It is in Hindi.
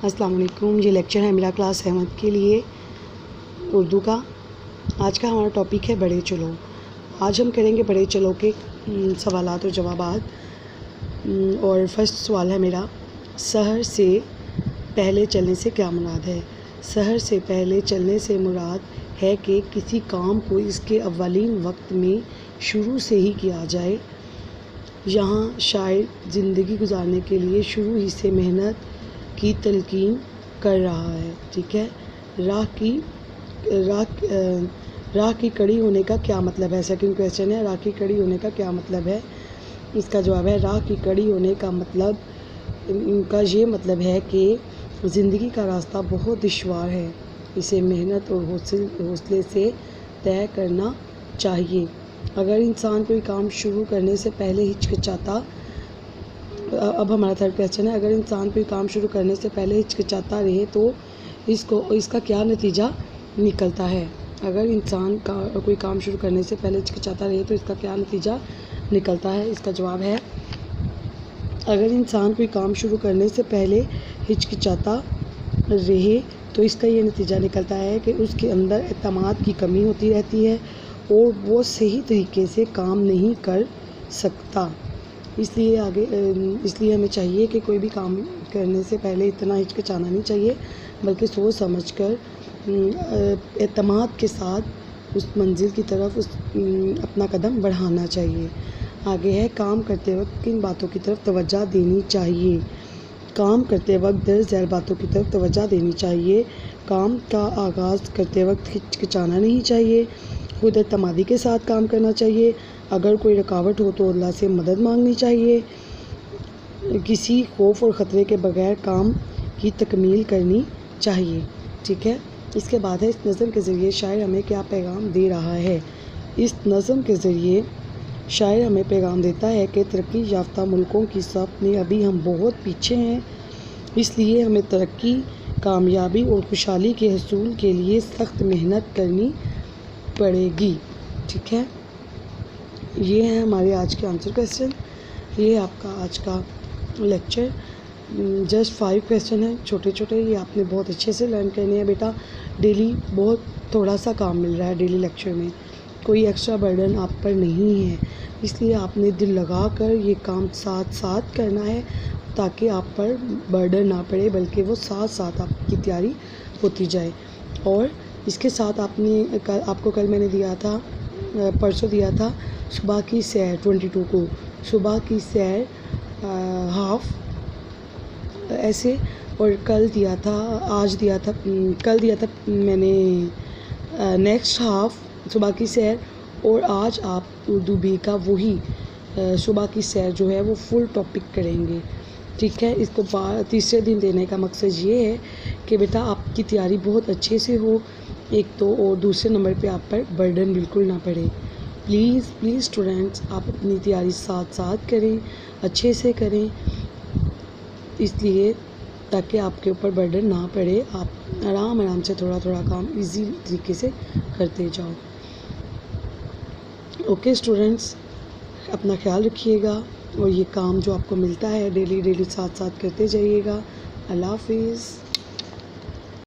अस्सलाम वालेकुम। ये लेक्चर है मेरा क्लास 7 के लिए उर्दू का। आज का हमारा टॉपिक है बड़े चलो। आज हम करेंगे बड़े चलो के सवालात और जवाबात। और फर्स्ट सवाल है मेरा, शहर से पहले चलने से क्या मुराद है। शहर से पहले चलने से मुराद है कि किसी काम को इसके अव्वलीन वक्त में शुरू से ही किया जाए। यहाँ शायर ज़िंदगी गुजारने के लिए शुरू ही से मेहनत की तलकीन कर रहा है। ठीक है। राह की कड़ी होने का क्या मतलब है। सेकंड क्वेश्चन है, राह की कड़ी होने का क्या मतलब है। इसका जवाब है, राह की कड़ी होने का मतलब इनका ये मतलब है कि ज़िंदगी का रास्ता बहुत दुश्वार है, इसे मेहनत और हौसले से तय करना चाहिए। अगर इंसान कोई काम शुरू करने से पहले हिचकिचाता, अब हमारा थर्ड क्वेश्चन है, अगर इंसान कोई काम शुरू करने से पहले हिचकिचाता रहे तो इसका क्या नतीजा निकलता है। अगर इंसान का कोई काम शुरू करने से पहले हिचकिचाता रहे तो इसका क्या नतीजा निकलता है। इसका जवाब है, अगर इंसान कोई काम शुरू करने से पहले हिचकिचाता रहे तो इसका ये नतीजा निकलता है कि उसके अंदर एतमाद की कमी होती रहती है और वो सही तरीके से काम नहीं कर सकता। इसलिए हमें चाहिए कि कोई भी काम करने से पहले इतना हिचकिचाना नहीं चाहिए, बल्कि सोच समझकर एतमाद के साथ उस मंजिल की तरफ अपना कदम बढ़ाना चाहिए। आगे है, काम करते वक्त किन बातों की तरफ तवज्जो देनी चाहिए। काम करते वक्त दर्ज झैल बातों की तरफ तवज्जो देनी चाहिए। काम का आगाज़ करते वक्त हिचकिचाना नहीं चाहिए। खुद एतमादी के साथ काम करना चाहिए। अगर कोई रुकावट हो तो अल्लाह से मदद मांगनी चाहिए। किसी खौफ और ख़तरे के बगैर काम की तकमील करनी चाहिए। ठीक है। इसके बाद है, इस नज़म के ज़रिए शायर हमें क्या पैगाम दे रहा है। इस नज़म के ज़रिए शायर हमें पैगाम देता है कि तरक्की याफ्ता मुल्कों की सफ़ में अभी हम बहुत पीछे हैं, इसलिए हमें तरक्की, कामयाबी और खुशहाली के हसूल के लिए सख्त मेहनत करनी पड़ेगी। ठीक है। ये है हमारे आज के आंसर क्वेश्चन। ये है आपका आज का लेक्चर। जस्ट 5 क्वेश्चन हैं, छोटे छोटे। ये आपने बहुत अच्छे से लर्न करने हैं बेटा। डेली बहुत थोड़ा सा काम मिल रहा है डेली लेक्चर में, कोई एक्स्ट्रा बर्डन आप पर नहीं है, इसलिए आपने दिल लगा कर ये काम साथ साथ करना है ताकि आप पर बर्डन ना पड़े, बल्कि वो साथ साथ आपकी तैयारी होती जाए। और इसके साथ आपको कल मैंने दिया था, परसों दिया था सुबह की सैर 22 को, सुबह की सैर हाफ ऐसे, और कल दिया था मैंने नेक्स्ट हाफ सुबह की सैर, और आज आप उर्दू बी का वही सुबह की सैर जो है वो फुल टॉपिक करेंगे। ठीक है। इसको तीसरे दिन देने का मकसद ये है कि बेटा आपकी तैयारी बहुत अच्छे से हो, एक तो, और दूसरे नंबर पे आप पर बर्डन बिल्कुल ना पड़े। प्लीज़ स्टूडेंट्स, आप अपनी तैयारी साथ साथ करें, अच्छे से करें, इसलिए ताकि आपके ऊपर बर्डन ना पड़े, आप आराम से थोड़ा थोड़ा काम इजी तरीके से करते जाओ। ओके स्टूडेंट्स, अपना ख्याल रखिएगा और ये काम जो आपको मिलता है डेली साथ साथ करते जाइएगा। अल्लाह हाफिज़।